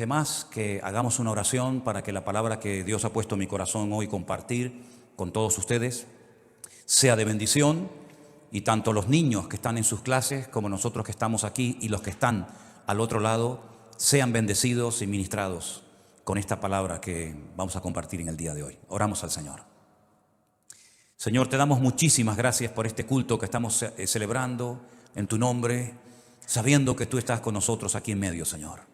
demás que hagamos una oración para que la palabra que Dios ha puesto en mi corazón hoy compartir con todos ustedes sea de bendición, y tanto los niños que están en sus clases como nosotros que estamos aquí y los que están al otro lado sean bendecidos y ministrados con esta palabra que vamos a compartir en el día de hoy. Oramos al Señor. Señor, te damos muchísimas gracias por este culto que estamos celebrando en tu nombre, sabiendo que tú estás con nosotros aquí en medio, Señor.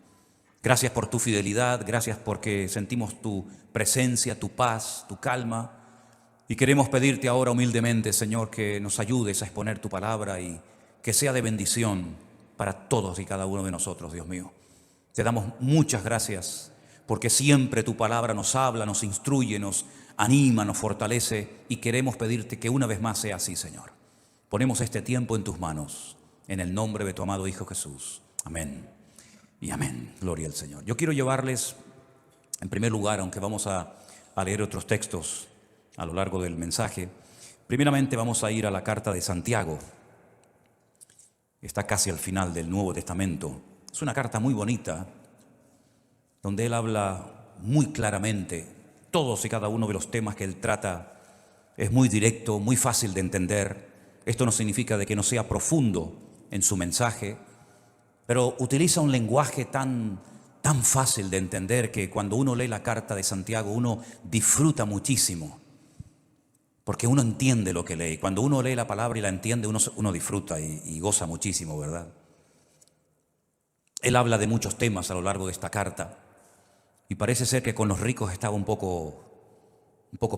Gracias por tu fidelidad, gracias porque sentimos tu presencia, tu paz, tu calma. Y queremos pedirte ahora humildemente, Señor, que nos ayudes a exponer tu palabra y que sea de bendición para todos y cada uno de nosotros, Dios mío. Te damos muchas gracias porque siempre tu palabra nos habla, nos instruye, nos anima, nos fortalece, y queremos pedirte que una vez más sea así, Señor. Ponemos este tiempo en tus manos, en el nombre de tu amado Hijo Jesús. Amén y amén. Gloria al Señor. Yo quiero llevarles, en primer lugar, aunque vamos a leer otros textos a lo largo del mensaje, primeramente vamos a ir a la carta de Santiago. Está casi al final del Nuevo Testamento. Es una carta muy bonita, donde él habla muy claramente todos y cada uno de los temas que él trata. Es muy directo, muy fácil de entender. Esto no significa de que no sea profundo en su mensaje, pero utiliza un lenguaje tan fácil de entender que cuando uno lee la carta de Santiago uno disfruta muchísimo, porque uno entiende lo que lee. Cuando uno lee la palabra y la entiende, uno disfruta y goza muchísimo, ¿verdad? Él habla de muchos temas a lo largo de esta carta, y parece ser que con los ricos estaba un poco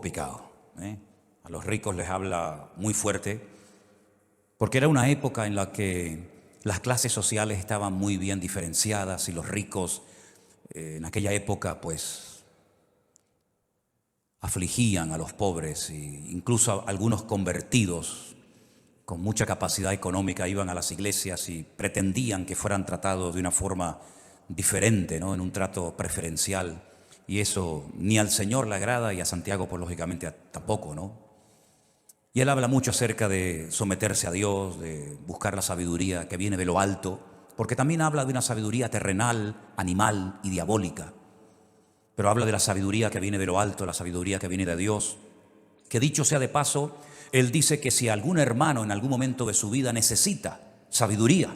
picado, ¿eh? A los ricos les habla muy fuerte, porque era una época en la que las clases sociales estaban muy bien diferenciadas, y los ricos en aquella época pues afligían a los pobres, e incluso algunos convertidos con mucha capacidad económica iban a las iglesias y pretendían que fueran tratados de una forma diferente, ¿no? En un trato preferencial, y eso ni al Señor le agrada, y a Santiago pues lógicamente tampoco, ¿no? Y él habla mucho acerca de someterse a Dios, de buscar la sabiduría que viene de lo alto, porque también habla de una sabiduría terrenal, animal y diabólica. Pero habla de la sabiduría que viene de lo alto, la sabiduría que viene de Dios. Que dicho sea de paso, él dice que si algún hermano en algún momento de su vida necesita sabiduría,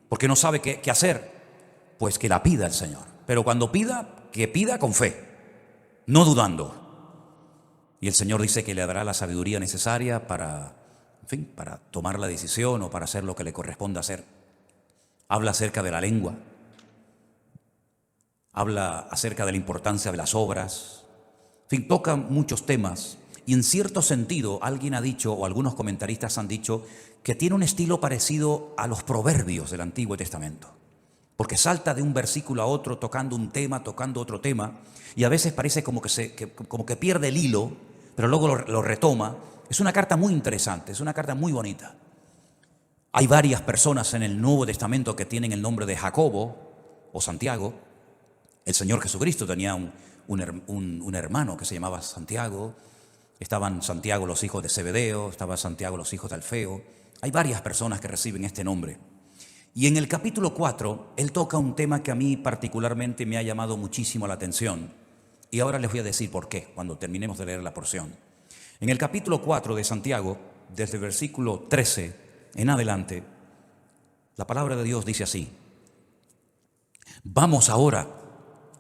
porque no sabe qué hacer, pues que la pida el Señor. Pero cuando pida, que pida con fe, no dudando. Y el Señor dice que le dará la sabiduría necesaria para tomar la decisión o para hacer lo que le corresponda hacer. Habla acerca de la lengua. Habla acerca de la importancia de las obras. Toca muchos temas. Y en cierto sentido, alguien ha dicho, o algunos comentaristas han dicho, que tiene un estilo parecido a los proverbios del Antiguo Testamento. Porque salta de un versículo a otro, tocando un tema, tocando otro tema, y a veces parece como que pierde el hilo, pero luego lo retoma. Es una carta muy interesante, es una carta muy bonita. Hay varias personas en el Nuevo Testamento que tienen el nombre de Jacobo o Santiago. El Señor Jesucristo tenía un hermano que se llamaba Santiago. Estaban Santiago los hijos de Zebedeo, estaba Santiago los hijos de Alfeo. Hay varias personas que reciben este nombre. Y en el capítulo 4, él toca un tema que a mí particularmente me ha llamado muchísimo la atención. Y ahora les voy a decir por qué, cuando terminemos de leer la porción. En el capítulo 4 de Santiago, desde el versículo 13 en adelante, la palabra de Dios dice así: Vamos ahora,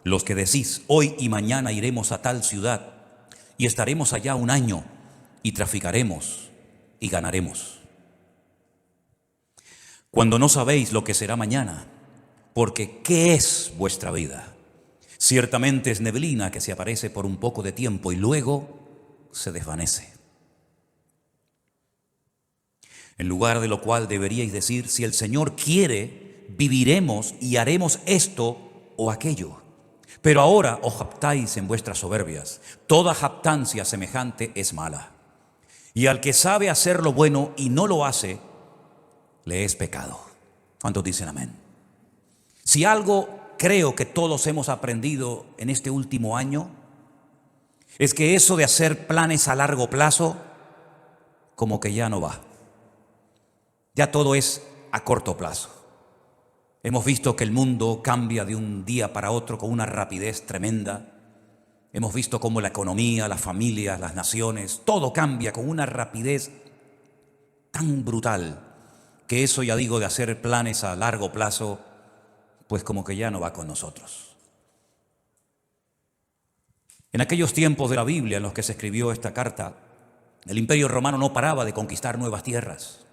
los que decís, hoy y mañana iremos a tal ciudad, y estaremos allá un año, y traficaremos, y ganaremos. Cuando no sabéis lo que será mañana, porque ¿qué es vuestra vida? Ciertamente es neblina que se aparece por un poco de tiempo y luego se desvanece. En lugar de lo cual deberíais decir, si el Señor quiere, viviremos y haremos esto o aquello. Pero ahora os jactáis en vuestras soberbias. Toda jactancia semejante es mala. Y al que sabe hacer lo bueno y no lo hace, le es pecado. ¿Cuántos dicen amén? Si algo creo que todos hemos aprendido en este último año, es que eso de hacer planes a largo plazo, como que ya no va. Ya todo es a corto plazo. Hemos visto que el mundo cambia de un día para otro con una rapidez tremenda. Hemos visto cómo la economía, las familias, las naciones, todo cambia con una rapidez tan brutal que eso, ya digo, de hacer planes a largo plazo, pues como que ya no va con nosotros. En aquellos tiempos de la Biblia en los que se escribió esta carta, el Imperio Romano no paraba de conquistar nuevas tierras.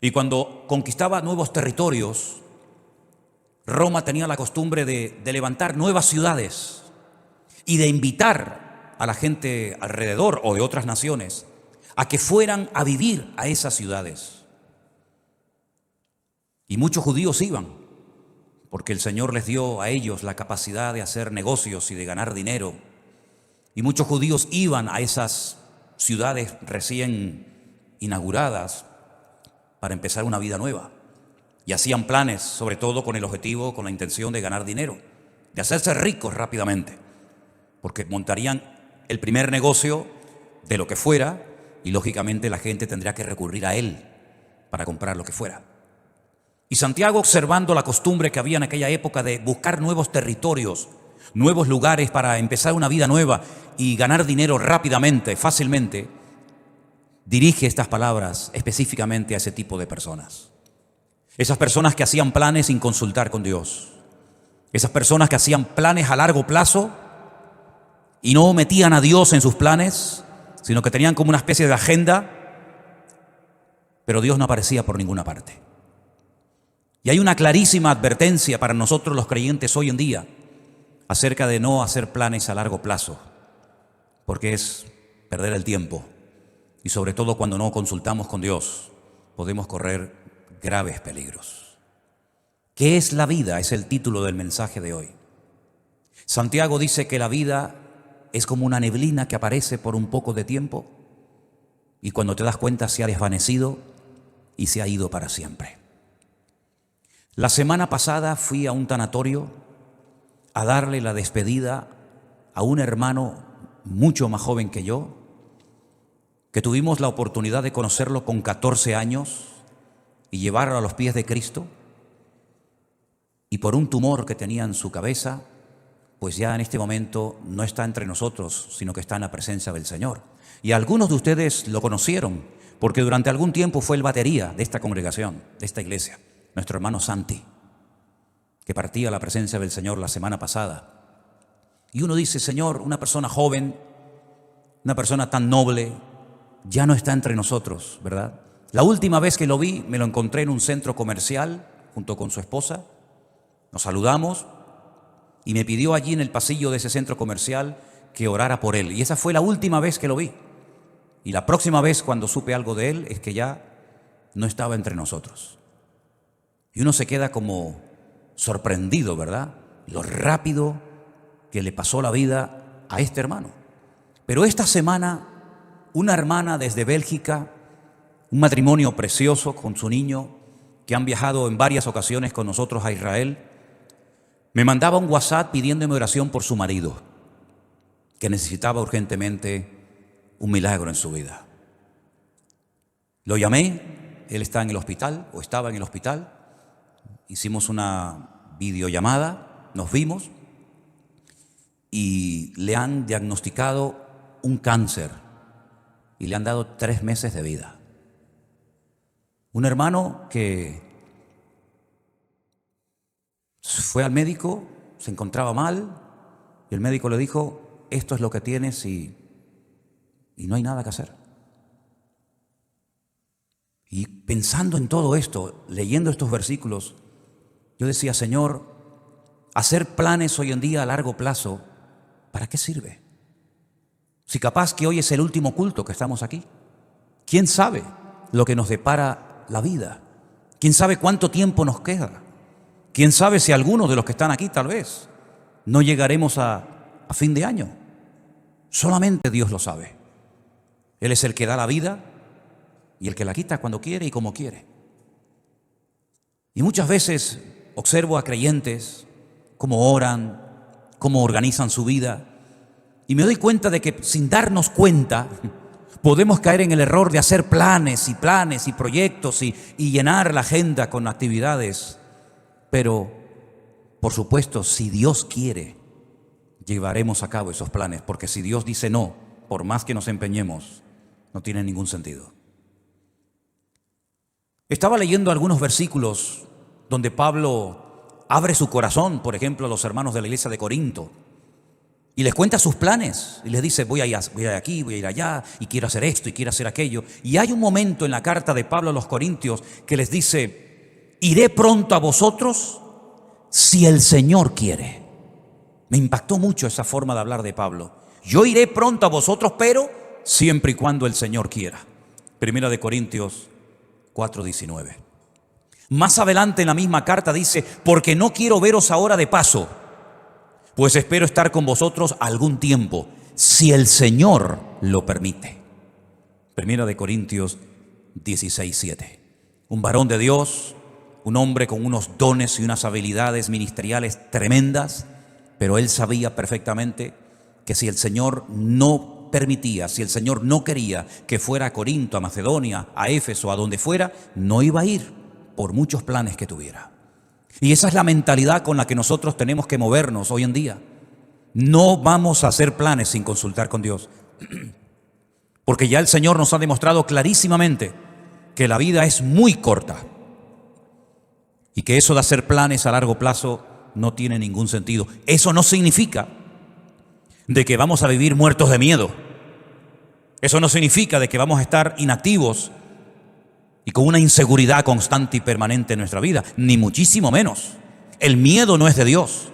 Y cuando conquistaba nuevos territorios, Roma tenía la costumbre de levantar nuevas ciudades y de invitar a la gente alrededor o de otras naciones a que fueran a vivir a esas ciudades. Y muchos judíos iban, porque el Señor les dio a ellos la capacidad de hacer negocios y de ganar dinero. Y muchos judíos iban a esas ciudades recién inauguradas para empezar una vida nueva. Y hacían planes, sobre todo con el objetivo, con la intención de ganar dinero, de hacerse ricos rápidamente, porque montarían el primer negocio de lo que fuera y lógicamente la gente tendría que recurrir a él para comprar lo que fuera. Y Santiago, observando la costumbre que había en aquella época de buscar nuevos territorios, nuevos lugares para empezar una vida nueva y ganar dinero rápidamente, fácilmente, dirige estas palabras específicamente a ese tipo de personas. Esas personas que hacían planes sin consultar con Dios. Esas personas que hacían planes a largo plazo y no metían a Dios en sus planes, sino que tenían como una especie de agenda, pero Dios no aparecía por ninguna parte. Y hay una clarísima advertencia para nosotros los creyentes hoy en día acerca de no hacer planes a largo plazo, porque es perder el tiempo. Y sobre todo cuando no consultamos con Dios, podemos correr graves peligros. ¿Qué es la vida? Es el título del mensaje de hoy. Santiago dice que la vida es como una neblina que aparece por un poco de tiempo y cuando te das cuenta se ha desvanecido y se ha ido para siempre. La semana pasada fui a un tanatorio a darle la despedida a un hermano mucho más joven que yo, que tuvimos la oportunidad de conocerlo con 14 años y llevarlo a los pies de Cristo, y por un tumor que tenía en su cabeza, pues ya en este momento no está entre nosotros, sino que está en la presencia del Señor. Y algunos de ustedes lo conocieron, porque durante algún tiempo fue el batería de esta congregación, de esta iglesia, nuestro hermano Santi, que partía a la presencia del Señor la semana pasada. Y uno dice, Señor, una persona joven, una persona tan noble, ya no está entre nosotros, ¿verdad? La última vez que lo vi, me lo encontré en un centro comercial junto con su esposa. Nos saludamos y me pidió allí en el pasillo de ese centro comercial que orara por él. Y esa fue la última vez que lo vi. Y la próxima vez cuando supe algo de él es que ya no estaba entre nosotros. Y uno se queda como sorprendido, ¿verdad? Lo rápido que le pasó la vida a este hermano. Pero esta semana, una hermana desde Bélgica, un matrimonio precioso con su niño, que han viajado en varias ocasiones con nosotros a Israel, me mandaba un WhatsApp pidiéndome oración por su marido, que necesitaba urgentemente un milagro en su vida. Lo llamé, él está en el hospital, o estaba en el hospital, hicimos una videollamada, nos vimos y le han diagnosticado un cáncer y le han dado 3 meses de vida. Un hermano que fue al médico, se encontraba mal y el médico le dijo, esto es lo que tienes y no hay nada que hacer. Y pensando en todo esto, leyendo estos versículos, yo decía, Señor, hacer planes hoy en día a largo plazo, ¿para qué sirve? Si capaz que hoy es el último culto que estamos aquí. ¿Quién sabe lo que nos depara la vida? ¿Quién sabe cuánto tiempo nos queda? ¿Quién sabe si algunos de los que están aquí tal vez no llegaremos a fin de año? Solamente Dios lo sabe. Él es el que da la vida y el que la quita cuando quiere y como quiere. Y muchas veces observo a creyentes cómo oran, cómo organizan su vida, y me doy cuenta de que sin darnos cuenta podemos caer en el error de hacer planes y proyectos y llenar la agenda con actividades Pero, por supuesto, si Dios quiere, llevaremos a cabo esos planes, porque si Dios dice no, por más que nos empeñemos, no tiene ningún sentido. Estaba leyendo algunos versículos donde Pablo abre su corazón, por ejemplo, a los hermanos de la iglesia de Corinto, y les cuenta sus planes, y les dice, voy a ir aquí, voy a ir allá, y quiero hacer esto, y quiero hacer aquello. Y hay un momento en la carta de Pablo a los Corintios que les dice, iré pronto a vosotros si el Señor quiere. Me impactó mucho esa forma de hablar de Pablo. Yo iré pronto a vosotros, pero siempre y cuando el Señor quiera. Primera de Corintios 4:19. Más adelante en la misma carta dice, porque no quiero veros ahora de paso, pues espero estar con vosotros algún tiempo, si el Señor lo permite. Primera de Corintios 16:7. Un varón de Dios, un hombre con unos dones y unas habilidades ministeriales tremendas, pero él sabía perfectamente que si el Señor no permitía, si el Señor no quería que fuera a Corinto, a Macedonia, a Éfeso, a donde fuera, no iba a ir por muchos planes que tuviera. Y esa es la mentalidad con la que nosotros tenemos que movernos hoy en día. No vamos a hacer planes sin consultar con Dios, porque ya el Señor nos ha demostrado clarísimamente que la vida es muy corta y que eso de hacer planes a largo plazo no tiene ningún sentido. Eso no significa de que vamos a vivir muertos de miedo. Eso no significa de que vamos a estar inactivos y con una inseguridad constante y permanente en nuestra vida, ni muchísimo menos. El miedo no es de Dios.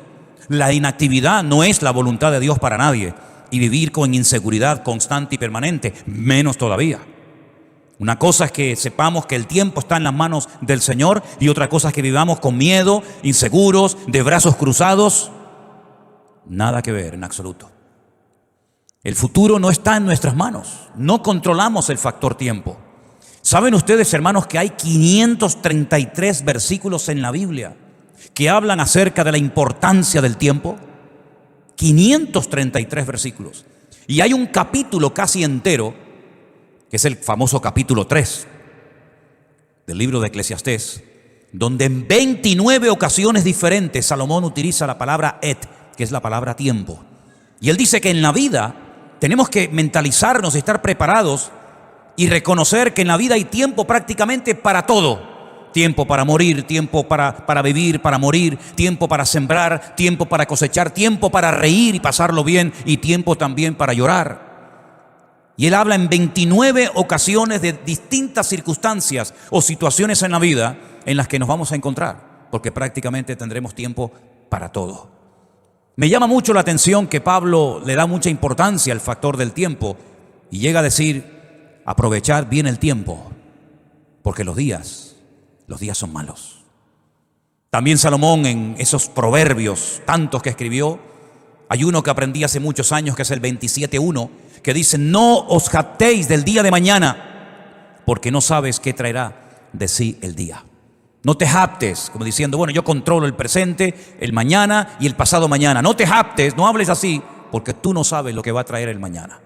La inactividad no es la voluntad de Dios para nadie. Y vivir con inseguridad constante y permanente, menos todavía. Una cosa es que sepamos que el tiempo está en las manos del Señor, y otra cosa es que vivamos con miedo, inseguros, de brazos cruzados. Nada que ver en absoluto. El futuro no está en nuestras manos. No controlamos el factor tiempo. ¿Saben ustedes, hermanos, que hay 533 versículos en la Biblia que hablan acerca de la importancia del tiempo? 533 versículos. Y hay un capítulo casi entero, que es el famoso capítulo 3 del libro de Eclesiastés, donde en 29 ocasiones diferentes Salomón utiliza la palabra et, que es la palabra tiempo. Y él dice que en la vida tenemos que mentalizarnos y estar preparados y reconocer que en la vida hay tiempo prácticamente para todo. Tiempo para morir, tiempo para vivir, para morir, tiempo para sembrar, tiempo para cosechar, tiempo para reír y pasarlo bien, y tiempo también para llorar. Y él habla en 29 ocasiones de distintas circunstancias o situaciones en la vida en las que nos vamos a encontrar, porque prácticamente tendremos tiempo para todo. Me llama mucho la atención que Pablo le da mucha importancia al factor del tiempo y llega a decir, aprovechar bien el tiempo, porque los días son malos. También Salomón, en esos proverbios tantos que escribió, hay uno que aprendí hace muchos años, que es el 27:1, que dice, no os jactéis del día de mañana, porque no sabes qué traerá de sí el día. No te jactes, como diciendo, bueno, yo controlo el presente, el mañana y el pasado mañana. No te jactes, no hables así, porque tú no sabes lo que va a traer el mañana.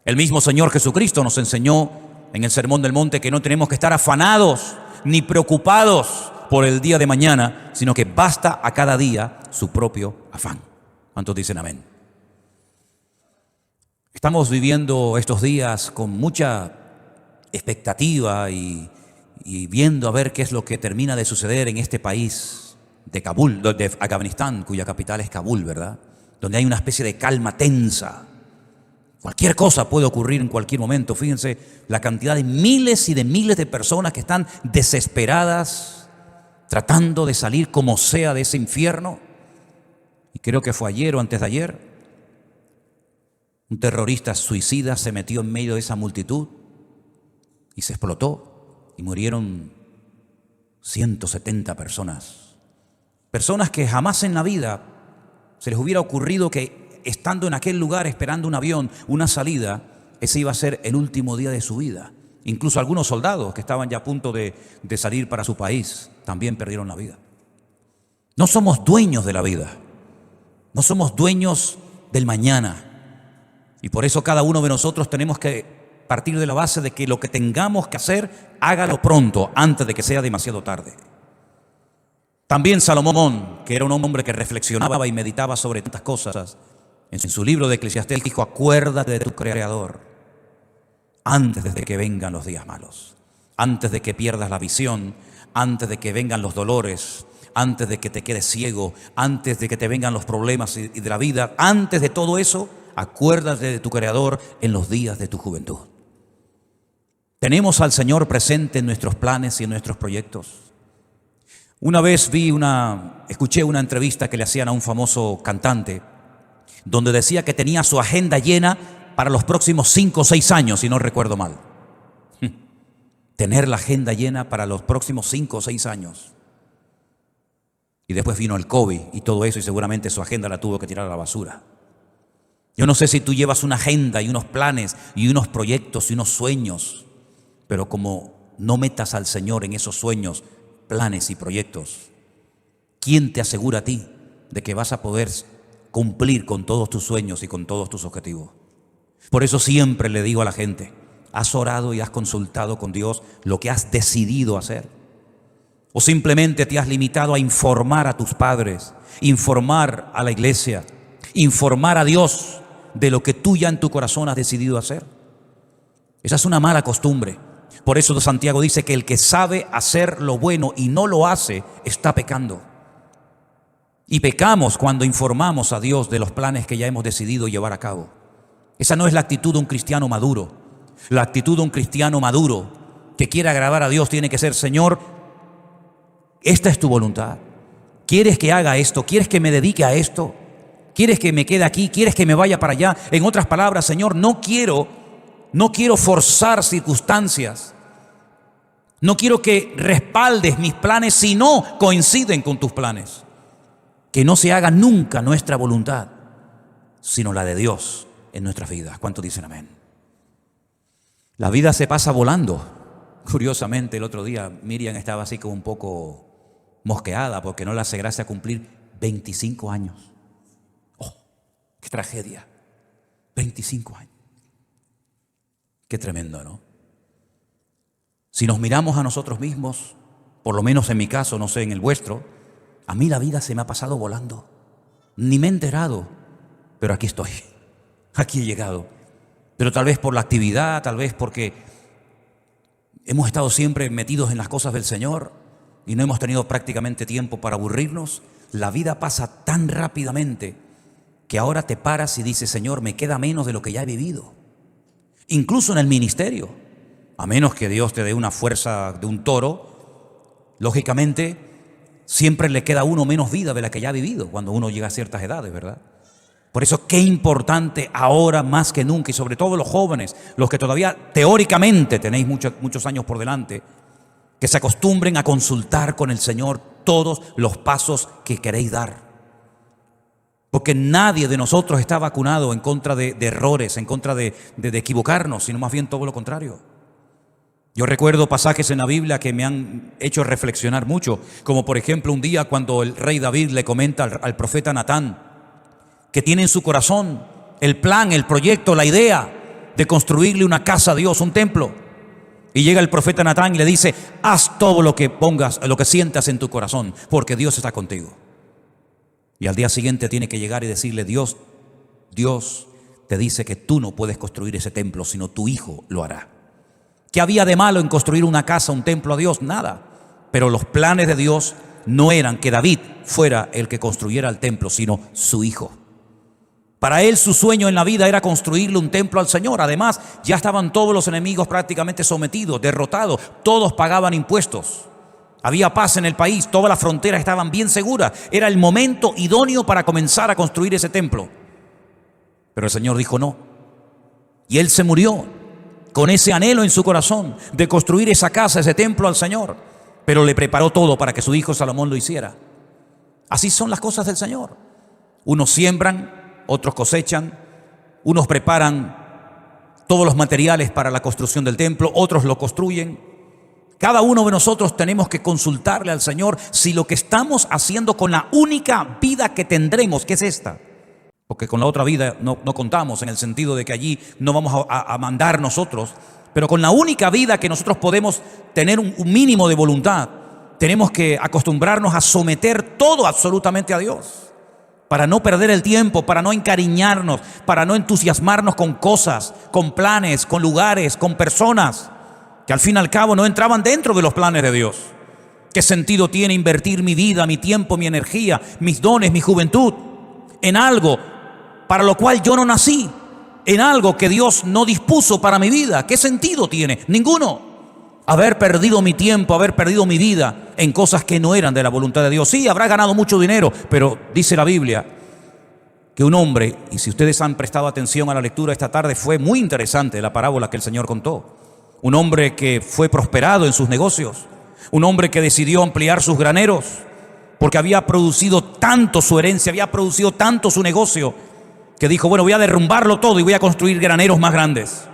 El mismo Señor Jesucristo nos enseñó en el Sermón del Monte que no tenemos que estar afanados ni preocupados por el día de mañana, sino que basta a cada día su propio afán. ¿Cuántos dicen amén? Estamos viviendo estos días con mucha expectativa y viendo a ver qué es lo que termina de suceder en este país de Kabul, de Afganistán, cuya capital es Kabul, ¿verdad? Donde hay una especie de calma tensa. Cualquier cosa puede ocurrir en cualquier momento. Fíjense la cantidad de miles y de miles de personas que están desesperadas, tratando de salir como sea de ese infierno. Y creo que fue ayer o antes de ayer, un terrorista suicida se metió en medio de esa multitud y se explotó y murieron 170 personas. Personas que jamás en la vida se les hubiera ocurrido que estando en aquel lugar esperando un avión, una salida, ese iba a ser el último día de su vida. Incluso algunos soldados que estaban ya a punto de salir para su país también perdieron la vida. No somos dueños de la vida, no somos dueños del mañana, y por eso cada uno de nosotros tenemos que partir de la base de que lo que tengamos que hacer, hágalo pronto, antes de que sea demasiado tarde. También Salomón, que era un hombre que reflexionaba y meditaba sobre tantas cosas, en su libro de Eclesiastés dijo: acuérdate de tu Creador antes de que vengan los días malos, antes de que pierdas la visión, antes de que vengan los dolores, antes de que te quedes ciego, antes de que te vengan los problemas y de la vida, antes de todo eso, acuérdate de tu Creador en los días de tu juventud. Tenemos al Señor presente en nuestros planes y en nuestros proyectos. Una vez escuché una entrevista que le hacían a un famoso cantante, donde decía que tenía su agenda llena para los próximos 5 o 6 años, si no recuerdo mal. Tener la agenda llena para los próximos 5 o 6 años. Y después vino el COVID y todo eso, y seguramente su agenda la tuvo que tirar a la basura. Yo no sé si tú llevas una agenda y unos planes y unos proyectos y unos sueños, pero como no metas al Señor en esos sueños, planes y proyectos, ¿quién te asegura a ti de que vas a poder cumplir con todos tus sueños y con todos tus objetivos? Por eso siempre le digo a la gente: ¿has orado y has consultado con Dios lo que has decidido hacer? ¿O simplemente te has limitado a informar a tus padres, informar a la iglesia, informar a Dios de lo que tú ya en tu corazón has decidido hacer? Esa es una mala costumbre. Por eso Santiago dice que el que sabe hacer lo bueno y no lo hace, está pecando. Y pecamos cuando informamos a Dios de los planes que ya hemos decidido llevar a cabo. Esa no es la actitud de un cristiano maduro. La actitud de un cristiano maduro que quiere agradar a Dios tiene que ser: Señor, esta es tu voluntad. ¿Quieres que haga esto? ¿Quieres que me dedique a esto? ¿Quieres que me quede aquí? ¿Quieres que me vaya para allá? En otras palabras, Señor, no quiero forzar circunstancias. No quiero que respaldes mis planes si no coinciden con tus planes. Que no se haga nunca nuestra voluntad, sino la de Dios en nuestras vidas. ¿Cuántos dicen amén? La vida se pasa volando. Curiosamente, el otro día Miriam estaba así como un poco mosqueada porque no le hace gracia cumplir 25 años. ¡Oh, qué tragedia! 25 años. Qué tremendo, ¿no? Si nos miramos a nosotros mismos, por lo menos en mi caso, no sé en el vuestro, a mí la vida se me ha pasado volando. Ni me he enterado, pero aquí estoy, aquí he llegado. Pero tal vez por la actividad, tal vez porque hemos estado siempre metidos en las cosas del Señor y no hemos tenido prácticamente tiempo para aburrirnos. La vida pasa tan rápidamente que ahora te paras y dices: Señor, me queda menos de lo que ya he vivido. Incluso en el ministerio, a menos que Dios te dé una fuerza de un toro, lógicamente siempre le queda a uno menos vida de la que ya ha vivido cuando uno llega a ciertas edades, ¿verdad? Por eso qué importante ahora más que nunca, y sobre todo los jóvenes, los que todavía teóricamente tenéis muchos años por delante, que se acostumbren a consultar con el Señor todos los pasos que queréis dar. Porque nadie de nosotros está vacunado en contra de errores, en contra de equivocarnos, sino más bien todo lo contrario. Yo recuerdo pasajes en la Biblia que me han hecho reflexionar mucho, como por ejemplo un día cuando el rey David le comenta al profeta Natán que tiene en su corazón el plan, el proyecto, la idea de construirle una casa a Dios, un templo. Y llega el profeta Natán y le dice: haz todo lo que pongas, lo que sientas en tu corazón, porque Dios está contigo. Y al día siguiente tiene que llegar y decirle: Dios te dice que tú no puedes construir ese templo, sino tu hijo lo hará. ¿Qué había de malo en construir una casa, un templo a Dios? Nada. Pero los planes de Dios no eran que David fuera el que construyera el templo, sino su hijo. Para él su sueño en la vida era construirle un templo al Señor. Además, ya estaban todos los enemigos prácticamente sometidos, derrotados. Todos pagaban impuestos. Había paz en el país, todas las fronteras estaban bien seguras. Era el momento idóneo para comenzar a construir ese templo. Pero el Señor dijo no. Y él se murió con ese anhelo en su corazón de construir esa casa, ese templo al Señor. Pero le preparó todo para que su hijo Salomón lo hiciera. Así son las cosas del Señor. Unos siembran, otros cosechan, unos preparan todos los materiales para la construcción del templo, otros lo construyen. Cada uno de nosotros tenemos que consultarle al Señor si lo que estamos haciendo con la única vida que tendremos, que es esta, porque con la otra vida no contamos, en el sentido de que allí no vamos a mandar nosotros, pero con la única vida que nosotros podemos tener un mínimo de voluntad, tenemos que acostumbrarnos a someter todo absolutamente a Dios, para no perder el tiempo, para no encariñarnos, para no entusiasmarnos con cosas, con planes, con lugares, con personas que al fin y al cabo no entraban dentro de los planes de Dios. ¿Qué sentido tiene invertir mi vida, mi tiempo, mi energía, mis dones, mi juventud en algo para lo cual yo no nací, en algo que Dios no dispuso para mi vida? ¿Qué sentido tiene? Ninguno. Haber perdido mi tiempo, haber perdido mi vida en cosas que no eran de la voluntad de Dios. Sí, habrá ganado mucho dinero, pero dice la Biblia que un hombre, y si ustedes han prestado atención a la lectura esta tarde, fue muy interesante la parábola que el Señor contó. Un hombre que fue prosperado en sus negocios, un hombre que decidió ampliar sus graneros, porque había producido tanto su herencia, había producido tanto su negocio, que dijo, bueno, voy a derrumbarlo todo y voy a construir graneros más grandes.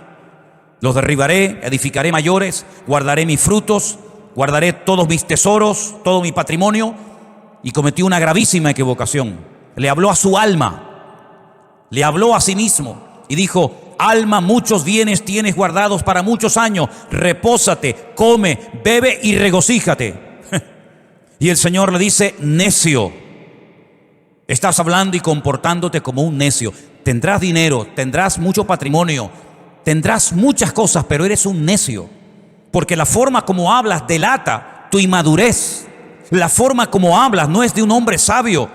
Los derribaré, edificaré mayores, guardaré mis frutos, guardaré todos mis tesoros, todo mi patrimonio. Y cometió una gravísima equivocación. Le habló a su alma, le habló a sí mismo y dijo, alma, muchos bienes tienes guardados para muchos años, repósate, come, bebe y regocíjate. Y el Señor le dice, necio, estás hablando y comportándote como un necio. Tendrás dinero, tendrás mucho patrimonio, tendrás muchas cosas, pero eres un necio, porque la forma como hablas delata tu inmadurez. La forma como hablas no es de un hombre sabio.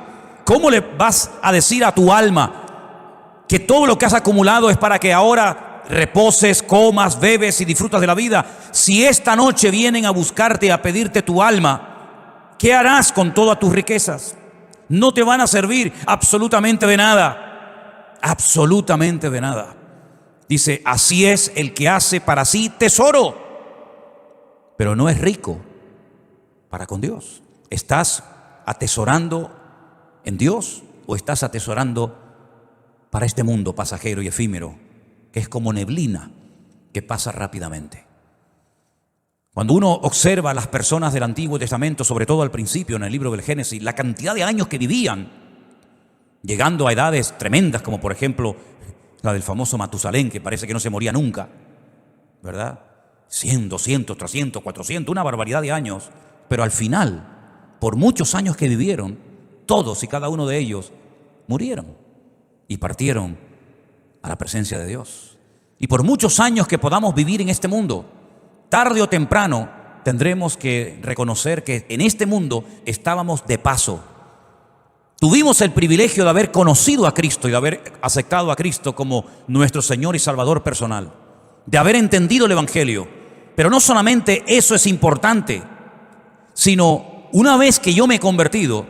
¿Cómo le vas a decir a tu alma que todo lo que has acumulado es para que ahora reposes, comas, bebes y disfrutas de la vida? Si esta noche vienen a buscarte, a pedirte tu alma, ¿qué harás con todas tus riquezas? No te van a servir absolutamente de nada, absolutamente de nada. Dice, así es el que hace para sí tesoro, pero no es rico para con Dios. ¿Estás atesorando en Dios o estás atesorando para este mundo pasajero y efímero, que es como neblina que pasa rápidamente? Cuando uno observa a las personas del Antiguo Testamento, sobre todo al principio en el libro del Génesis, la cantidad de años que vivían, llegando a edades tremendas, como por ejemplo la del famoso Matusalén, que parece que no se moría nunca, ¿verdad? 100, 200, 300, 400, una barbaridad de años. Pero al final, por muchos años que vivieron, todos y cada uno de ellos murieron y partieron a la presencia de Dios. Y por muchos años que podamos vivir en este mundo, tarde o temprano tendremos que reconocer que en este mundo estábamos de paso. Tuvimos el privilegio de haber conocido a Cristo y de haber aceptado a Cristo como nuestro Señor y Salvador personal, de haber entendido el Evangelio. Pero no solamente eso es importante, sino una vez que yo me he convertido,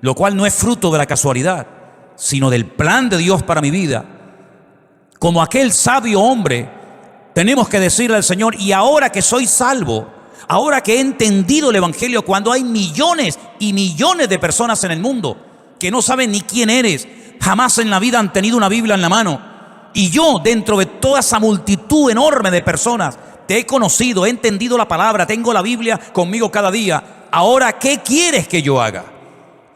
lo cual no es fruto de la casualidad, sino del plan de Dios para mi vida, como aquel sabio hombre, tenemos que decirle al Señor, y ahora que soy salvo, ahora que he entendido el Evangelio, cuando hay millones y millones de personas en el mundo que no saben ni quién eres, jamás en la vida han tenido una Biblia en la mano, y yo dentro de toda esa multitud enorme de personas te he conocido, he entendido la palabra, tengo la Biblia conmigo cada día. Ahora, ¿qué quieres que yo haga?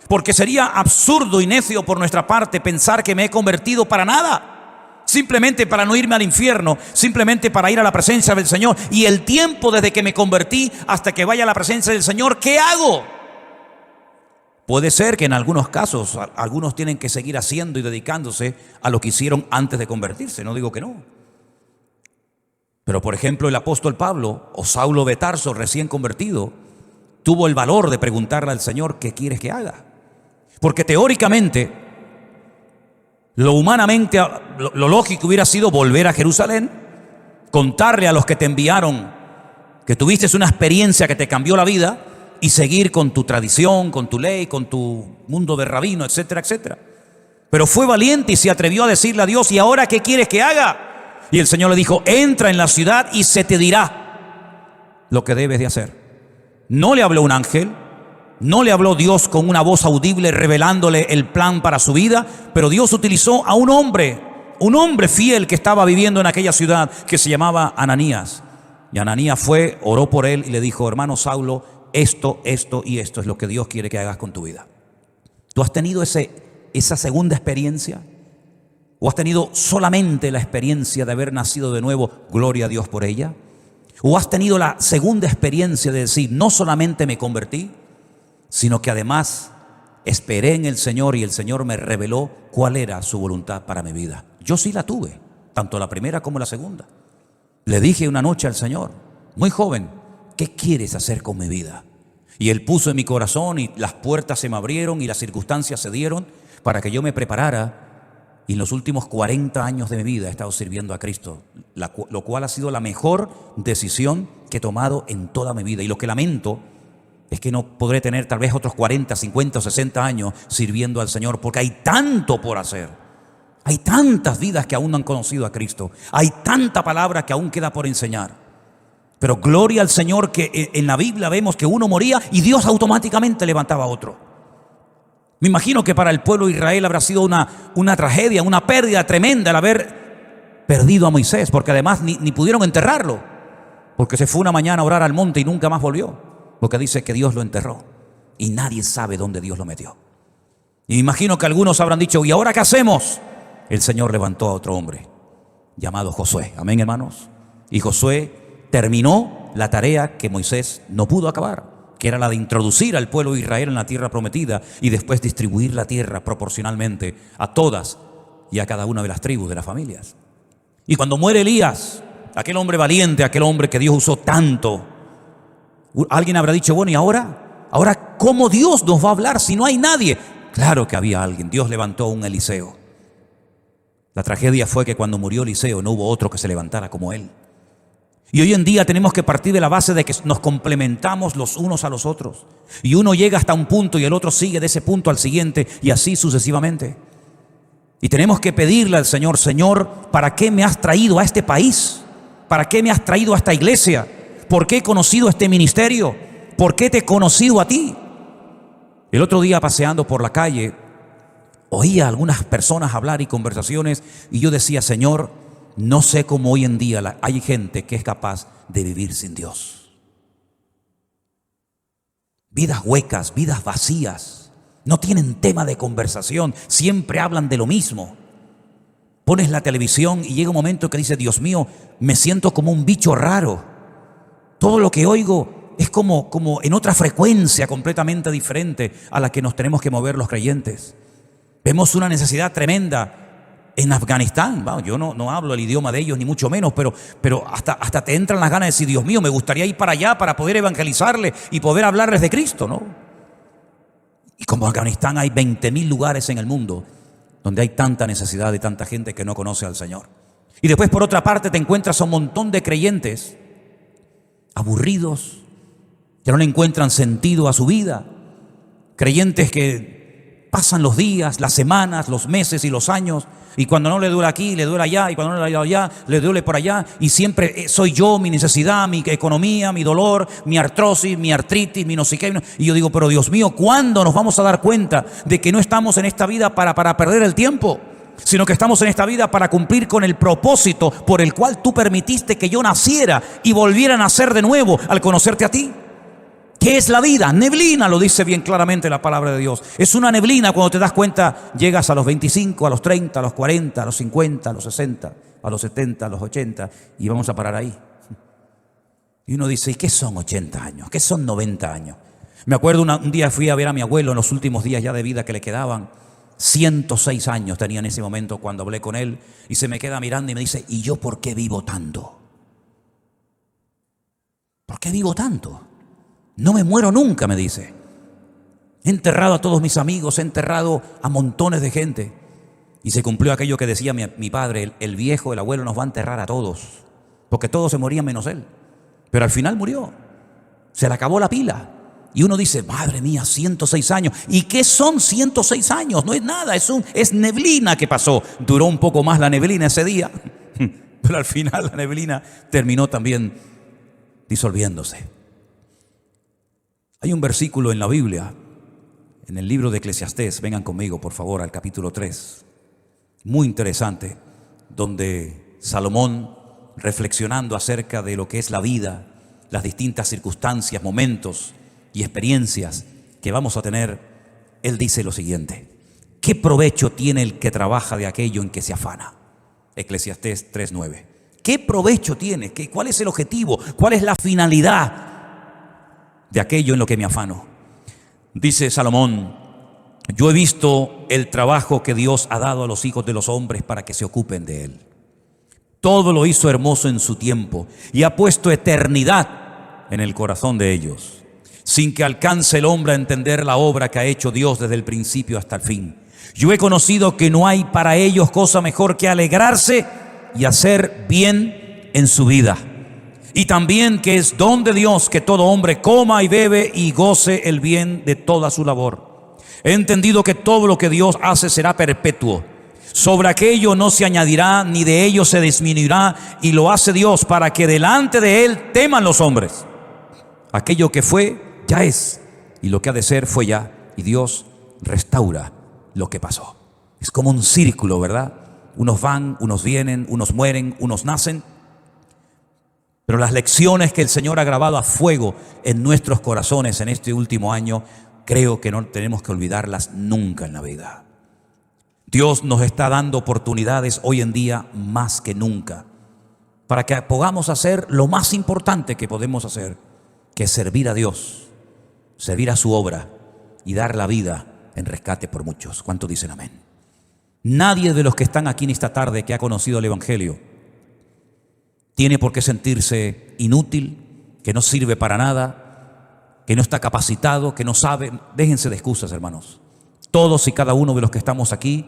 Porque sería absurdo y necio por nuestra parte pensar que me he convertido para nada, simplemente para no irme al infierno, simplemente para ir a la presencia del Señor. Y el tiempo desde que me convertí hasta que vaya a la presencia del Señor, ¿qué hago? Puede ser que en algunos casos algunos tienen que seguir haciendo y dedicándose a lo que hicieron antes de convertirse, no digo que no. Pero por ejemplo el apóstol Pablo o Saulo de Tarso, recién convertido, tuvo el valor de preguntarle al Señor, ¿qué quieres que haga? Porque teóricamente, lo humanamente, lo lógico hubiera sido volver a Jerusalén, contarle a los que te enviaron que tuviste una experiencia que te cambió la vida y seguir con tu tradición, con tu ley, con tu mundo de rabino, etcétera, etcétera. Pero fue valiente y se atrevió a decirle a Dios, ¿y ahora qué quieres que haga? Y el Señor le dijo, entra en la ciudad y se te dirá lo que debes de hacer. No le habló un ángel, no le habló Dios con una voz audible revelándole el plan para su vida, pero Dios utilizó a un hombre fiel que estaba viviendo en aquella ciudad, que se llamaba Ananías. Y Ananías fue, oró por él y le dijo, hermano Saulo, esto y esto es lo que Dios quiere que hagas con tu vida. ¿Tú has tenido esa segunda experiencia? ¿O has tenido solamente la experiencia de haber nacido de nuevo? Gloria a Dios por ella. ¿O has tenido la segunda experiencia de decir, no solamente me convertí, sino que además esperé en el Señor y el Señor me reveló cuál era su voluntad para mi vida? Yo sí la tuve, tanto la primera como la segunda. Le dije una noche al Señor, muy joven, ¿qué quieres hacer con mi vida? Y Él puso en mi corazón y las puertas se me abrieron y las circunstancias se dieron para que yo me preparara. Y en los últimos 40 años de mi vida he estado sirviendo a Cristo, lo cual ha sido la mejor decisión que he tomado en toda mi vida. Y lo que lamento es que no podré tener tal vez otros 40, 50 o 60 años sirviendo al Señor, porque hay tanto por hacer. Hay tantas vidas que aún no han conocido a Cristo. Hay tanta palabra que aún queda por enseñar. Pero gloria al Señor que en la Biblia vemos que uno moría y Dios automáticamente levantaba a otro. Me imagino que para el pueblo de Israel habrá sido una tragedia, una pérdida tremenda el haber perdido a Moisés, porque además ni pudieron enterrarlo, porque se fue una mañana a orar al monte y nunca más volvió, porque dice que Dios lo enterró y nadie sabe dónde Dios lo metió. Y me imagino que algunos habrán dicho, ¿y ahora qué hacemos? El Señor levantó a otro hombre llamado Josué. Amén, hermanos. Y Josué terminó la tarea que Moisés no pudo acabar, que era la de introducir al pueblo de Israel en la tierra prometida y después distribuir la tierra proporcionalmente a todas y a cada una de las tribus de las familias. Y cuando muere Elías, aquel hombre valiente, aquel hombre que Dios usó tanto, alguien habrá dicho, bueno, ¿y ahora? ¿Ahora cómo Dios nos va a hablar si no hay nadie? Claro que había alguien. Dios levantó a un Eliseo. La tragedia fue que cuando murió Eliseo no hubo otro que se levantara como él. Y hoy en día tenemos que partir de la base de que nos complementamos los unos a los otros. Y uno llega hasta un punto y el otro sigue de ese punto al siguiente y así sucesivamente. Y tenemos que pedirle al Señor, Señor, ¿para qué me has traído a este país? ¿Para qué me has traído a esta iglesia? ¿Por qué he conocido este ministerio? ¿Por qué te he conocido a ti? El otro día paseando por la calle, oía a algunas personas hablar y conversaciones y yo decía, Señor, no sé cómo hoy en día hay gente que es capaz de vivir sin Dios. Vidas huecas, vidas vacías, no tienen tema de conversación, siempre hablan de lo mismo. Pones la televisión y llega un momento que dices, Dios mío, me siento como un bicho raro. Todo lo que oigo es como en otra frecuencia completamente diferente a la que nos tenemos que mover los creyentes. Vemos una necesidad tremenda en Afganistán. Bueno, yo no hablo el idioma de ellos ni mucho menos, pero hasta te entran las ganas de decir, Dios mío, me gustaría ir para allá para poder evangelizarles y poder hablarles de Cristo, ¿no? Y como en Afganistán hay 20.000 lugares en el mundo donde hay tanta necesidad de tanta gente que no conoce al Señor. Y después por otra parte te encuentras a un montón de creyentes aburridos, que no le encuentran sentido a su vida, creyentes que pasan los días, las semanas, los meses y los años, y cuando no le duele aquí, le duele allá, y cuando no le duele allá, le duele por allá, y siempre soy yo, mi necesidad, mi economía, mi dolor, mi artrosis, mi artritis, mi no sé qué. Y yo digo, pero Dios mío, ¿cuándo nos vamos a dar cuenta de que no estamos en esta vida para perder el tiempo? Sino que estamos en esta vida para cumplir con el propósito por el cual tú permitiste que yo naciera y volviera a nacer de nuevo al conocerte a ti. ¿Qué es la vida? Neblina, lo dice bien claramente la palabra de Dios. Es una neblina. Cuando te das cuenta, llegas a los 25, a los 30, a los 40, a los 50, a los 60, a los 70, a los 80 y vamos a parar ahí. Y uno dice, ¿y qué son 80 años? ¿Qué son 90 años? Me acuerdo un día fui a ver a mi abuelo en los últimos días ya de vida que le quedaban. 106 años tenía en ese momento cuando hablé con él y se me queda mirando y me dice, ¿y yo por qué vivo tanto? ¿Por qué vivo tanto? No me muero nunca, me dice. He enterrado a todos mis amigos, he enterrado a montones de gente. Y se cumplió aquello que decía mi padre, el viejo, el abuelo nos va a enterrar a todos, porque todos se morían menos él. Pero al final murió, se le acabó la pila. Y uno dice, madre mía, 106 años. ¿Y qué son 106 años? No es nada, es neblina que pasó. Duró un poco más la neblina ese día, pero al final la neblina terminó también disolviéndose. Hay un versículo en la Biblia, en el libro de Eclesiastés, vengan conmigo por favor al capítulo 3, muy interesante, donde Salomón, reflexionando acerca de lo que es la vida, las distintas circunstancias, momentos y experiencias que vamos a tener, él dice lo siguiente: ¿qué provecho tiene el que trabaja de aquello en que se afana? Eclesiastés 3:9. ¿Qué provecho tiene? ¿Cuál es el objetivo? ¿Cuál es la finalidad de aquello en lo que me afano? Dice Salomón: yo he visto el trabajo que Dios ha dado a los hijos de los hombres para que se ocupen de él. Todo lo hizo hermoso en su tiempo y ha puesto eternidad en el corazón de ellos, sin que alcance el hombre a entender la obra que ha hecho Dios desde el principio hasta el fin. Yo he conocido que no hay para ellos cosa mejor que alegrarse y hacer bien en su vida. Y también que es don de Dios que todo hombre coma y bebe y goce el bien de toda su labor. He entendido que todo lo que Dios hace será perpetuo. Sobre aquello no se añadirá, ni de ello se disminuirá, y lo hace Dios para que delante de Él teman los hombres. Aquello que fue, ya es, y lo que ha de ser fue ya, y Dios restaura lo que pasó. Es como un círculo, ¿verdad? Unos van, unos vienen, unos mueren, unos nacen. Pero las lecciones que el Señor ha grabado a fuego en nuestros corazones en este último año, creo que no tenemos que olvidarlas nunca en la vida. Dios nos está dando oportunidades hoy en día más que nunca para que podamos hacer lo más importante que podemos hacer, que es servir a Dios, servir a su obra y dar la vida en rescate por muchos. ¿Cuántos dicen amén? Nadie de los que están aquí en esta tarde que ha conocido el Evangelio tiene por qué sentirse inútil, que no sirve para nada, que no está capacitado, que no sabe. Déjense de excusas, hermanos. Todos y cada uno de los que estamos aquí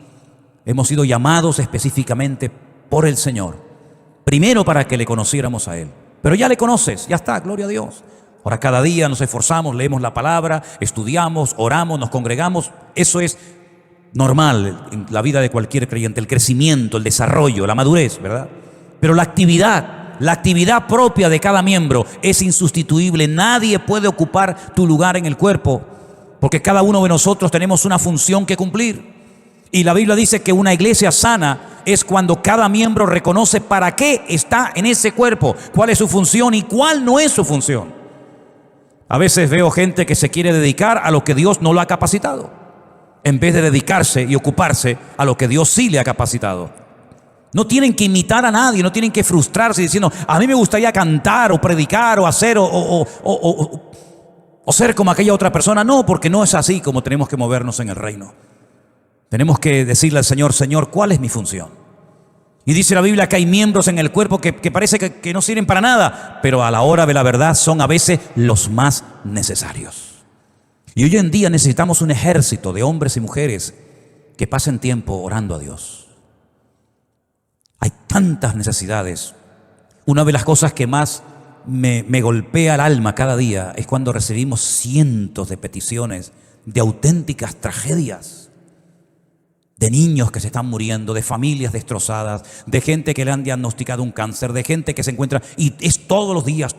hemos sido llamados específicamente por el Señor, primero para que le conociéramos a Él. Pero ya le conoces, ya está, gloria a Dios. Ahora cada día nos esforzamos, leemos la palabra, estudiamos, oramos, nos congregamos. Eso es normal en la vida de cualquier creyente, el crecimiento, el desarrollo, la madurez, ¿verdad? Pero la actividad propia de cada miembro es insustituible. Nadie puede ocupar tu lugar en el cuerpo, porque cada uno de nosotros tenemos una función que cumplir. Y la Biblia dice que una iglesia sana es cuando cada miembro reconoce para qué está en ese cuerpo, cuál es su función y cuál no es su función. A veces veo gente que se quiere dedicar a lo que Dios no lo ha capacitado, en vez de dedicarse y ocuparse a lo que Dios sí le ha capacitado. No tienen que imitar a nadie, no tienen que frustrarse diciendo: a mí me gustaría cantar o predicar o hacer o ser como aquella otra persona. No, porque no es así como tenemos que movernos en el reino. Tenemos que decirle al Señor: Señor, ¿cuál es mi función? Y dice la Biblia que hay miembros en el cuerpo que parece que no sirven para nada, pero a la hora de la verdad son a veces los más necesarios. Y hoy en día necesitamos un ejército de hombres y mujeres que pasen tiempo orando a Dios. Hay tantas necesidades. Una de las cosas que más me golpea el alma cada día es cuando recibimos cientos de peticiones de auténticas tragedias, de niños que se están muriendo, de familias destrozadas, de gente que le han diagnosticado un cáncer, de gente que se encuentra, y es todos los días,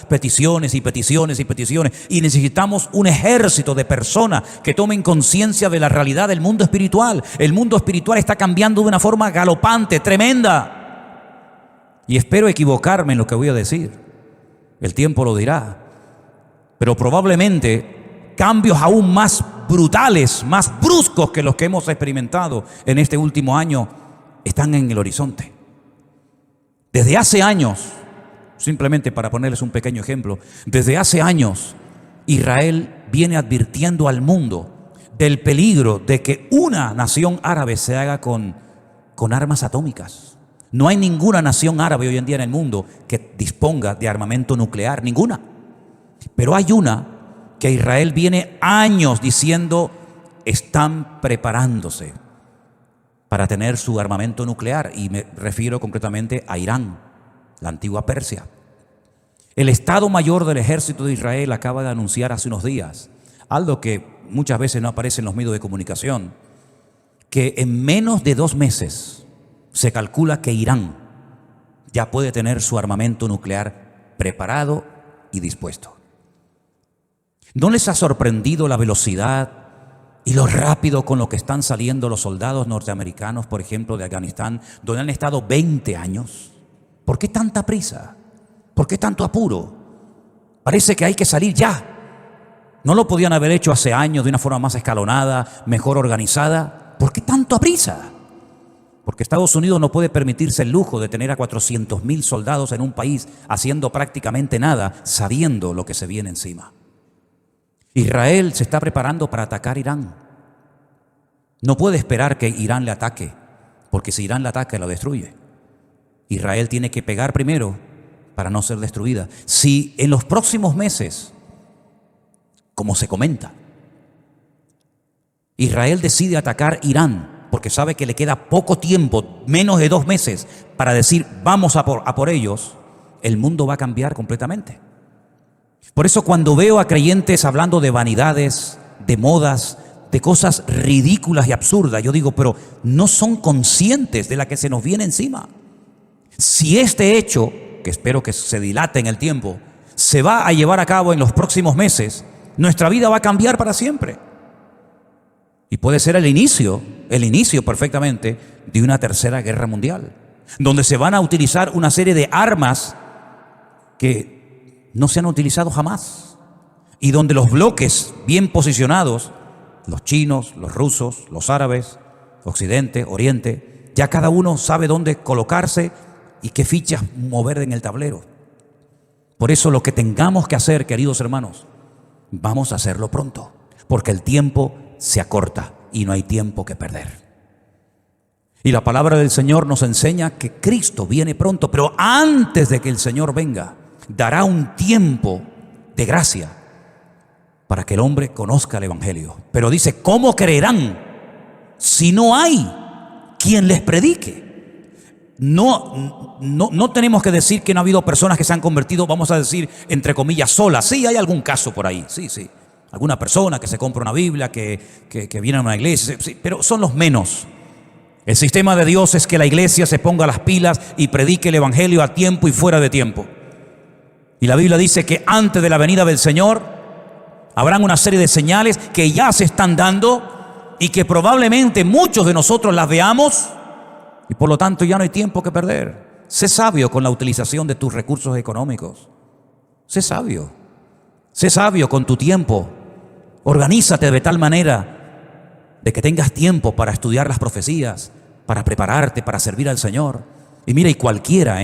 peticiones y peticiones y peticiones. Y necesitamos un ejército de personas que tomen conciencia de la realidad del mundo espiritual. El mundo espiritual está cambiando de una forma galopante, tremenda. Y espero equivocarme en lo que voy a decir. El tiempo lo dirá. Pero probablemente cambios aún más brutales, más bruscos que los que hemos experimentado en este último año están en el horizonte. Desde hace años, simplemente para ponerles un pequeño ejemplo, desde hace años Israel viene advirtiendo al mundo del peligro de que una nación árabe se haga con armas atómicas. No hay ninguna nación árabe hoy en día en el mundo que disponga de armamento nuclear, ninguna. Pero hay una que Israel viene años diciendo: están preparándose para tener su armamento nuclear. Y me refiero concretamente a Irán, la antigua Persia. El Estado Mayor del Ejército de Israel acaba de anunciar hace unos días algo que muchas veces no aparece en los medios de comunicación, que en menos de 2 meses se calcula que Irán ya puede tener su armamento nuclear preparado y dispuesto. ¿No les ha sorprendido la velocidad y lo rápido con lo que están saliendo los soldados norteamericanos, por ejemplo, de Afganistán, donde han estado 20 años? ¿Por qué tanta prisa? ¿Por qué tanto apuro? Parece que hay que salir ya. ¿No lo podían haber hecho hace años de una forma más escalonada, mejor organizada? ¿Por qué tanta prisa? Porque Estados Unidos no puede permitirse el lujo de tener a 400.000 soldados en un país haciendo prácticamente nada, sabiendo lo que se viene encima. Israel se está preparando para atacar Irán. No puede esperar que Irán le ataque, porque si Irán le ataca, lo destruye. Israel tiene que pegar primero para no ser destruida. Si en los próximos meses, como se comenta, Israel decide atacar Irán, porque sabe que le queda poco tiempo, menos de 2 meses, para decir vamos a por ellos, el mundo va a cambiar completamente. Por eso cuando veo a creyentes hablando de vanidades, de modas, de cosas ridículas y absurdas, yo digo, pero no son conscientes de la que se nos viene encima. Si este hecho, que espero que se dilate en el tiempo, se va a llevar a cabo en los próximos meses, nuestra vida va a cambiar para siempre. Y puede ser el inicio perfectamente de una tercera guerra mundial, donde se van a utilizar una serie de armas que no se han utilizado jamás, y donde los bloques bien posicionados, los chinos, los rusos, los árabes, Occidente, Oriente, ya cada uno sabe dónde colocarse y qué fichas mover en el tablero. Por eso lo que tengamos que hacer, queridos hermanos, vamos a hacerlo pronto, porque el tiempo se acorta y no hay tiempo que perder. Y la palabra del Señor nos enseña que Cristo viene pronto, pero antes de que el Señor venga, dará un tiempo de gracia para que el hombre conozca el Evangelio. Pero dice, ¿cómo creerán si no hay quien les predique? No tenemos que decir que no ha habido personas que se han convertido, vamos a decir, entre comillas, solas. Sí, hay algún caso por ahí, sí. Alguna persona que se compra una Biblia, que viene a una iglesia, sí, pero son los menos. El sistema de Dios es que la iglesia se ponga las pilas y predique el Evangelio a tiempo y fuera de tiempo. Y la Biblia dice que antes de la venida del Señor habrán una serie de señales que ya se están dando y que probablemente muchos de nosotros las veamos, y por lo tanto ya no hay tiempo que perder. Sé sabio con la utilización de tus recursos económicos. Sé sabio con tu tiempo. Organízate de tal manera de que tengas tiempo para estudiar las profecías, para prepararte, para servir al Señor. Y mira, y cualquiera,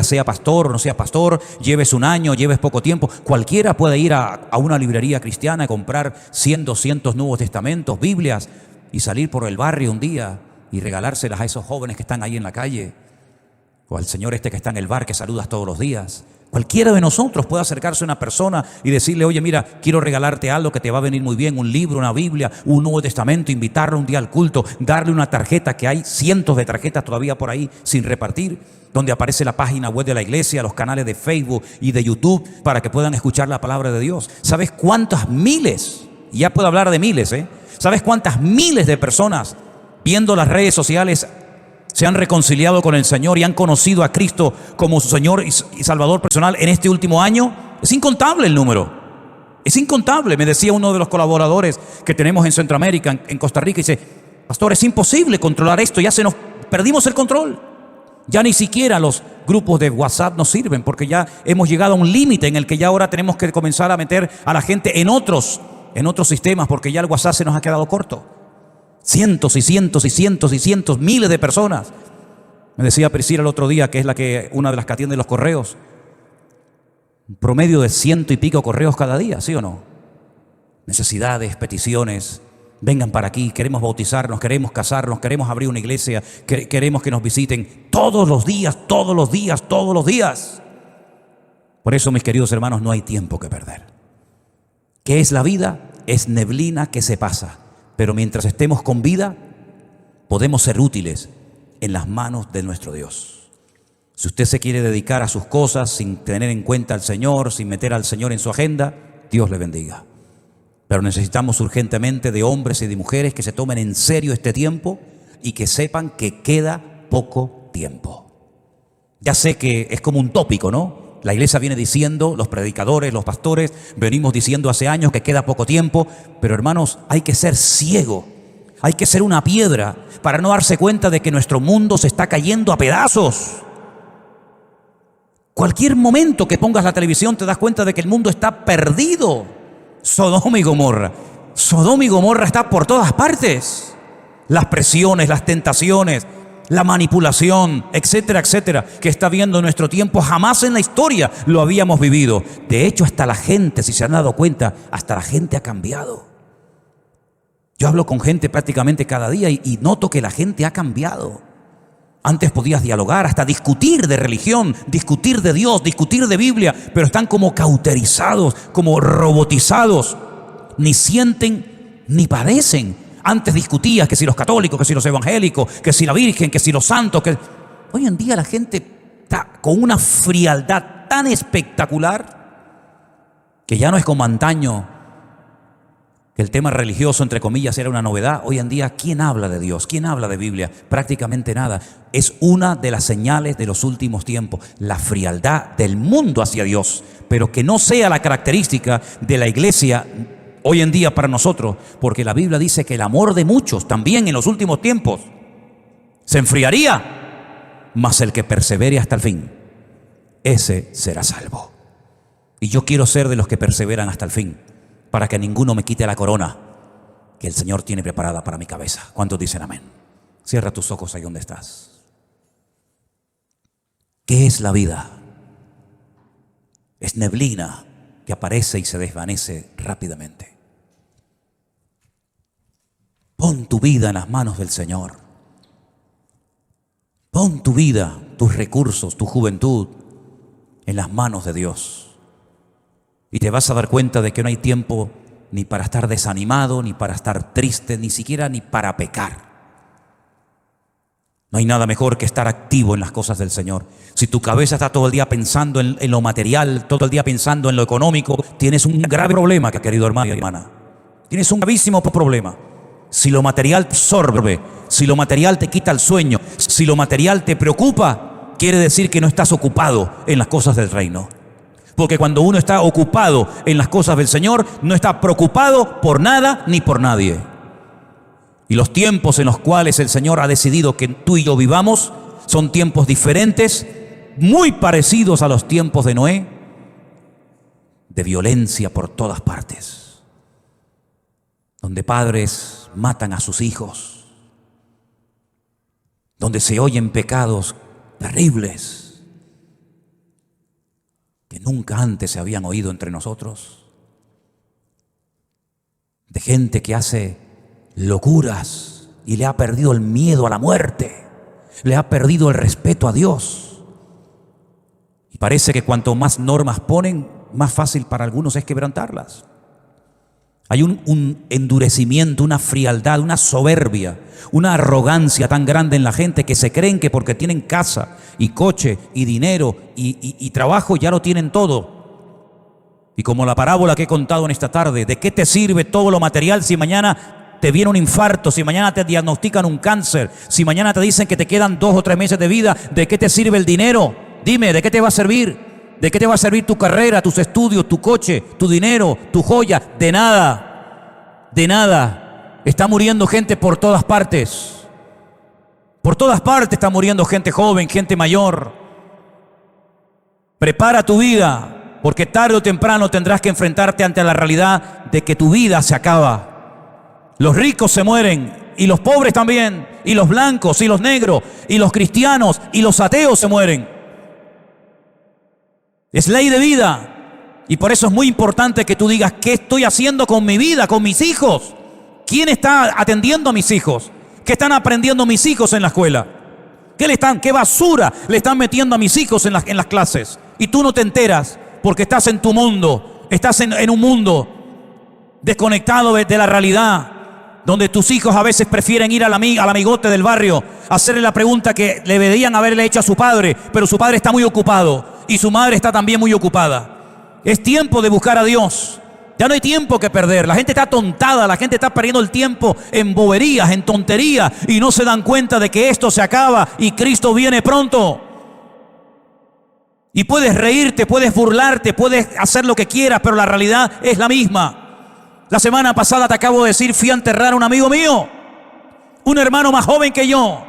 sea pastor o no sea pastor, lleves un año, lleves poco tiempo, cualquiera puede ir a una librería cristiana y comprar 100, 200 Nuevos Testamentos, Biblias, y salir por el barrio un día y regalárselas a esos jóvenes que están ahí en la calle, o al señor que está en el bar que saludas todos los días. Cualquiera de nosotros puede acercarse a una persona y decirle, oye, mira, quiero regalarte algo que te va a venir muy bien, un libro, una Biblia, un Nuevo Testamento, invitarlo un día al culto, darle una tarjeta, que hay cientos de tarjetas todavía por ahí sin repartir, donde aparece la página web de la iglesia, los canales de Facebook y de YouTube, para que puedan escuchar la palabra de Dios. ¿Sabes cuántas miles? Y ya puedo hablar de miles, ¿Sabes cuántas miles de personas viendo las redes sociales se han reconciliado con el Señor y han conocido a Cristo como su Señor y Salvador personal en este último año? Es incontable el número. Es incontable. Me decía uno de los colaboradores que tenemos en Centroamérica, en Costa Rica, y dice, pastor, es imposible controlar esto, ya perdimos el control. Ya ni siquiera los grupos de WhatsApp nos sirven, porque ya hemos llegado a un límite en el que ya ahora tenemos que comenzar a meter a la gente en otros sistemas, porque ya el WhatsApp se nos ha quedado corto. Cientos y cientos y cientos y cientos, miles de personas. Me decía Priscila el otro día, que es una de las que atiende los correos, un promedio de 100 y pico correos cada día, ¿sí o no? Necesidades, peticiones, vengan para aquí, queremos bautizarnos, queremos casarnos, queremos abrir una iglesia, queremos que nos visiten todos los días. Por eso, mis queridos hermanos, no hay tiempo que perder. ¿Qué es la vida? Es neblina que se pasa. Pero mientras estemos con vida, podemos ser útiles en las manos de nuestro Dios. Si usted se quiere dedicar a sus cosas sin tener en cuenta al Señor, sin meter al Señor en su agenda, Dios le bendiga. Pero necesitamos urgentemente de hombres y de mujeres que se tomen en serio este tiempo y que sepan que queda poco tiempo. Ya sé que es como un tópico, ¿no? La iglesia viene diciendo, los predicadores, los pastores, venimos diciendo hace años que queda poco tiempo, pero hermanos, hay que ser ciego, hay que ser una piedra para no darse cuenta de que nuestro mundo se está cayendo a pedazos. Cualquier momento que pongas la televisión te das cuenta de que el mundo está perdido. Sodoma y Gomorra está por todas partes. Las presiones, las tentaciones, la manipulación, etcétera, etcétera, que está viendo en nuestro tiempo, jamás en la historia lo habíamos vivido. De hecho, hasta la gente, si se han dado cuenta, hasta la gente ha cambiado. Yo hablo con gente prácticamente cada día y noto que la gente ha cambiado. Antes podías dialogar, hasta discutir de religión, discutir de Dios, discutir de Biblia, pero están como cauterizados, como robotizados. Ni sienten ni padecen. Antes discutías que si los católicos, que si los evangélicos, que si la Virgen, que si los santos. Hoy en día la gente está con una frialdad tan espectacular que ya no es como antaño, que el tema religioso, entre comillas, era una novedad. Hoy en día, ¿quién habla de Dios? ¿Quién habla de Biblia? Prácticamente nada. Es una de las señales de los últimos tiempos, la frialdad del mundo hacia Dios, pero que no sea la característica de la iglesia hoy en día para nosotros, porque la Biblia dice que el amor de muchos también en los últimos tiempos se enfriaría, mas el que persevere hasta el fin, ese será salvo. Y yo quiero ser de los que perseveran hasta el fin, para que ninguno me quite la corona que el Señor tiene preparada para mi cabeza. ¿Cuántos dicen amén? Cierra tus ojos ahí donde estás. ¿Qué es la vida? Es neblina que aparece y se desvanece rápidamente. Pon tu vida en las manos del Señor. Pon tu vida, tus recursos, tu juventud en las manos de Dios. Y te vas a dar cuenta de que no hay tiempo ni para estar desanimado, ni para estar triste, ni siquiera ni para pecar. No hay nada mejor que estar activo en las cosas del Señor. Si tu cabeza está todo el día pensando en lo material, todo el día pensando en lo económico, tienes un grave problema, querido hermano y hermana. Tienes un gravísimo problema. Si lo material te absorbe, si lo material te quita el sueño, si lo material te preocupa, quiere decir que no estás ocupado en las cosas del reino. Porque cuando uno está ocupado en las cosas del Señor, no está preocupado por nada ni por nadie. Y los tiempos en los cuales el Señor ha decidido que tú y yo vivamos son tiempos diferentes, muy parecidos a los tiempos de Noé, de violencia por todas partes, donde padres matan a sus hijos, donde se oyen pecados terribles que nunca antes se habían oído entre nosotros, de gente que hace locuras y le ha perdido el miedo a la muerte, le ha perdido el respeto a Dios. Y parece que cuanto más normas ponen, más fácil para algunos es quebrantarlas. Hay un endurecimiento, una frialdad, una soberbia, una arrogancia tan grande en la gente que se creen que porque tienen casa y coche y dinero y trabajo ya lo tienen todo. Y como la parábola que he contado en esta tarde, ¿de qué te sirve todo lo material si mañana te viene un infarto, si mañana te diagnostican un cáncer, si mañana te dicen que te quedan 2 o 3 meses de vida? ¿De qué te sirve el dinero? Dime, ¿de qué te va a servir? ¿De qué te va a servir tu carrera, tus estudios, tu coche, tu dinero, tu joya? De nada, de nada. Está muriendo gente por todas partes. Por todas partes está muriendo gente joven, gente mayor. Prepara tu vida, porque tarde o temprano tendrás que enfrentarte ante la realidad de que tu vida se acaba. Los ricos se mueren, y los pobres también, y los blancos, y los negros, y los cristianos, y los ateos se mueren. Es ley de vida. Y por eso es muy importante que tú digas: ¿qué estoy haciendo con mi vida, con mis hijos? ¿Quién está atendiendo a mis hijos? ¿Qué están aprendiendo mis hijos en la escuela? ¿Qué basura le están metiendo a mis hijos en las clases? Y tú no te enteras porque estás en tu mundo. Estás en un mundo desconectado de la realidad, donde tus hijos a veces prefieren ir al amigote del barrio, hacerle la pregunta que le deberían haberle hecho a su padre, pero su padre está muy ocupado y su madre está también muy ocupada. Es tiempo de buscar a Dios. Ya no hay tiempo que perder. La gente está atontada, la gente está perdiendo el tiempo en boberías, en tonterías, y no se dan cuenta de que esto se acaba y Cristo viene pronto. Y puedes reírte, puedes burlarte, puedes hacer lo que quieras, pero la realidad es la misma. La semana pasada te acabo de decir, fui a enterrar a un amigo mío, un hermano más joven que yo.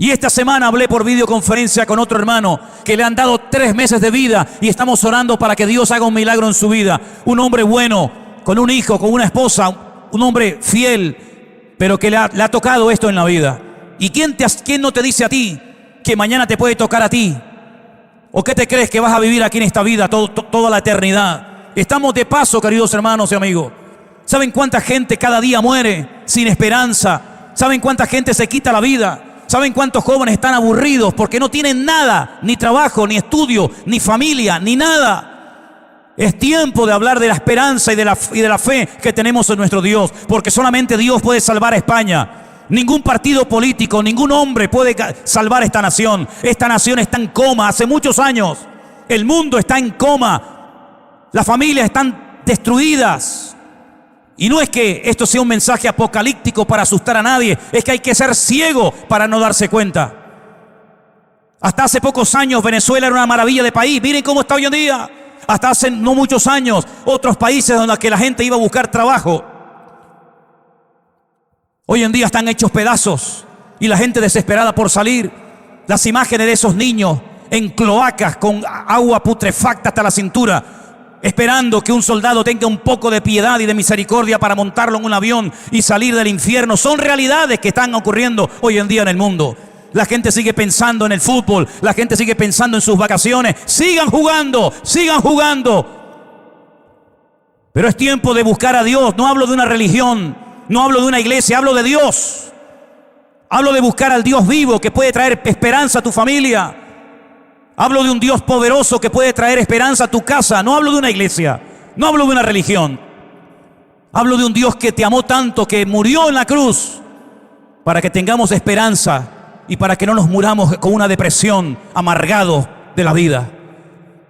Y esta semana hablé por videoconferencia con otro hermano que le han dado 3 meses de vida y estamos orando para que Dios haga un milagro en su vida. Un hombre bueno, con un hijo, con una esposa, un hombre fiel, pero que le ha tocado esto en la vida. ¿Y quién no te dice a ti que mañana te puede tocar a ti? ¿O qué te crees que vas a vivir aquí en esta vida toda la eternidad? Estamos de paso, queridos hermanos y amigos. ¿Saben cuánta gente cada día muere sin esperanza? ¿Saben cuánta gente se quita la vida? ¿Saben cuántos jóvenes están aburridos porque no tienen nada? Ni trabajo, ni estudio, ni familia, ni nada. Es tiempo de hablar de la esperanza y de la fe que tenemos en nuestro Dios, porque solamente Dios puede salvar a España. Ningún partido político, ningún hombre puede salvar esta nación. Esta nación está en coma hace muchos años. El mundo está en coma. Las familias están destruidas. Y no es que esto sea un mensaje apocalíptico para asustar a nadie, es que hay que ser ciego para no darse cuenta. Hasta hace pocos años Venezuela era una maravilla de país. Miren cómo está hoy en día. Hasta hace no muchos años otros países donde la gente iba a buscar trabajo, hoy en día están hechos pedazos y la gente desesperada por salir. Las imágenes de esos niños en cloacas con agua putrefacta hasta la cintura, esperando que un soldado tenga un poco de piedad y de misericordia para montarlo en un avión y salir del infierno, son realidades que están ocurriendo hoy en día en el mundo. La gente sigue pensando en el fútbol, la gente sigue pensando en sus vacaciones. Sigan jugando, sigan jugando. Pero es tiempo de buscar a Dios. No hablo de una religión, no hablo de una iglesia, hablo de Dios. Hablo de buscar al Dios vivo que puede traer esperanza a tu familia. Hablo de un Dios poderoso que puede traer esperanza a tu casa. No hablo de una iglesia, no hablo de una religión. Hablo de un Dios que te amó tanto, que murió en la cruz para que tengamos esperanza y para que no nos muramos con una depresión, amargados de la vida.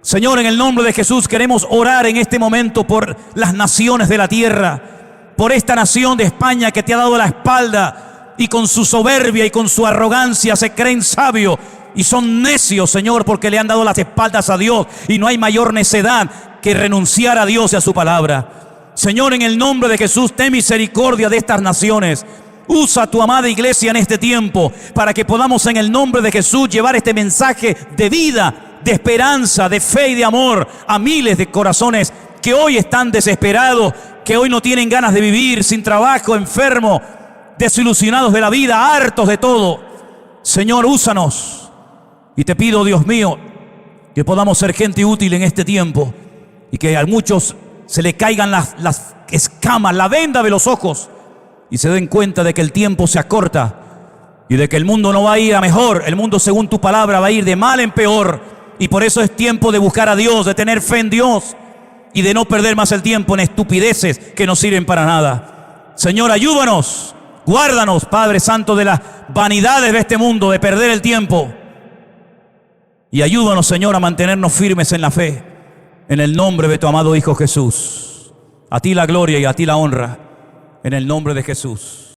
Señor, en el nombre de Jesús queremos orar en este momento por las naciones de la tierra, por esta nación de España que te ha dado la espalda y con su soberbia y con su arrogancia se creen sabios y son necios, Señor, porque le han dado las espaldas a Dios, y no hay mayor necedad que renunciar a Dios y a su palabra. Señor, en el nombre de Jesús, ten misericordia de estas naciones. Usa a tu amada iglesia en este tiempo para que podamos en el nombre de Jesús llevar este mensaje de vida, de esperanza, de fe y de amor a miles de corazones que hoy están desesperados, que hoy no tienen ganas de vivir, sin trabajo, enfermos, desilusionados de la vida, hartos de todo. Señor, úsanos. Y te pido, Dios mío, que podamos ser gente útil en este tiempo y que a muchos se le caigan las escamas, la venda de los ojos, y se den cuenta de que el tiempo se acorta y de que el mundo no va a ir a mejor. El mundo, según tu palabra, va a ir de mal en peor. Y por eso es tiempo de buscar a Dios, de tener fe en Dios y de no perder más el tiempo en estupideces que no sirven para nada. Señor, ayúdanos, guárdanos, Padre Santo, de las vanidades de este mundo, de perder el tiempo. Y ayúdanos, Señor, a mantenernos firmes en la fe. En el nombre de tu amado Hijo Jesús. A ti la gloria y a ti la honra. En el nombre de Jesús.